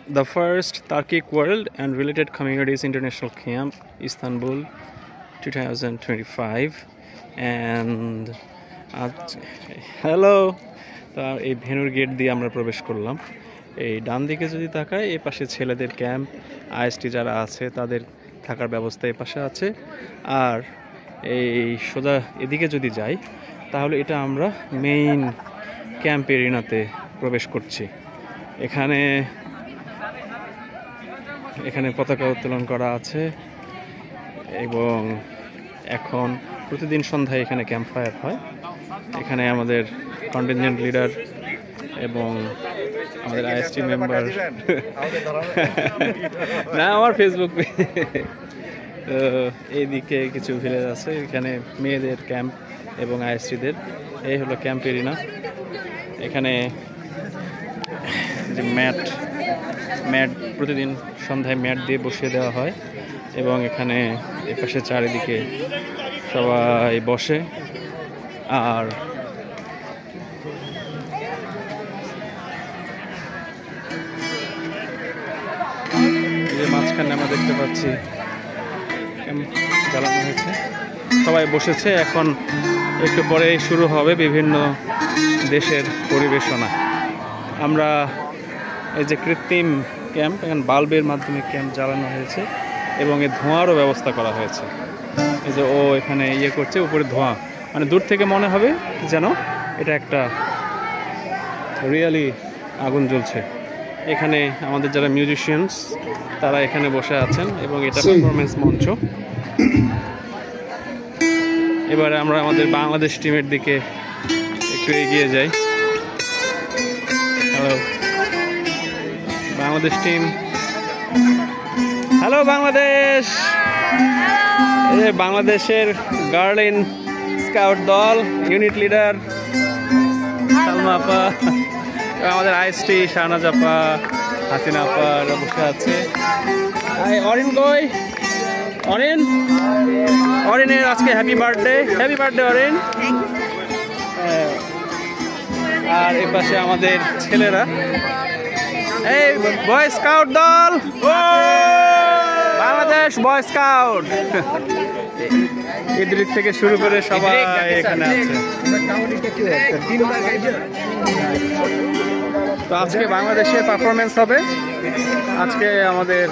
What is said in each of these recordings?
the first Turkic World and Related Communities International Camp, Istanbul, 2025. And hello, তা এই ভেনুর gate দিয়ে আমরা প্রবেশ করলাম। এই ডান দিকে যদি তাকাই, এই পাশে ছেলেদের ক্যাম্প, আইএসটি যারা আছে তাদের থাকার ব্যবস্থা এই পাশে আছে। আর এই সোজা এদিকে যদি যাই, তাহলে এটা আমরা মেইন ক্যাম্প এরিনাতে প্রবেশ করছি। এখানে পতাকা উত্তোলন করা আছে এবং এখন প্রতিদিন সন্ধ্যায় এখানে ক্যাম্প ফায়ার হয়। এখানে আমাদের কন্টিনজেন্ট লিডার এবং আমাদের আইএসটি মেম্বার না, আমার ফেসবুক তো এইদিকে কিছু ভিলেজ আছে, এখানে মেয়েদের ক্যাম্প এবং আইএসটিদের। এই হলো ক্যাম্প এরিনা। এখানে যে ম্যাট প্রতিদিন সন্ধ্যায় ম্যাট দিয়ে বসিয়ে দেওয়া হয় এবং এখানে এপাশে চারিদিকে সবাই বসে। আর যে মাঝখানে আমরা দেখতে পাচ্ছি জ্বালানো হয়েছে, সবাই বসেছে। এখন একটু পরে শুরু হবে বিভিন্ন দেশের পরিবেশনা। আমরা এই যে কৃত্রিম ক্যাম্প, এখানে বাল্বের মাধ্যমে ক্যাম্প জ্বালানো হয়েছে এবং এর ধোঁয়ারও ব্যবস্থা করা হয়েছে। এই যে ও এখানে ইয়ে করছে, উপরে ধোঁয়া, মানে দূর থেকে মনে হবে যেন এটা একটা রিয়েলি আগুন জ্বলছে। এখানে আমাদের যারা মিউজিশিয়ানস তারা এখানে বসে আছেন এবং এটা পারফরমেন্স মঞ্চ। এবারে আমরা আমাদের বাংলাদেশ টিমের দিকে একটু এগিয়ে যাই। Hello Bangladesh team, hello Bangladesh. এই বাংলাদেশের গার্ল ইন স্কাউট দল ইউনিট লিডার সালমা আপা, আমাদের আইএসটি শাহনাজ আপা, হাসিনা আপা বসে আছে। অরিনের আজকে হ্যাপি বার্থডে অরিন। আর এ পাশে আমাদের ছেলেরা, এই বয় স্কাউট দল, বাংলাদেশ বয় স্কাউট, ইদ্রিস থেকে শুরু করে সবাই এখানে আছে। তো আজকে বাংলাদেশের পারফরমেন্স হবে, আজকে আমাদের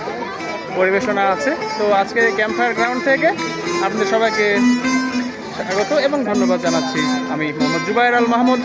পরিবেশনা আছে। তো আজকে ক্যাম্প ফায়ার গ্রাউন্ড থেকে আপনাদের সবাইকে স্বাগত এবং ধন্যবাদ জানাচ্ছি। আমি মোহাম্মদ জুবায়ের আল মাহমুদ।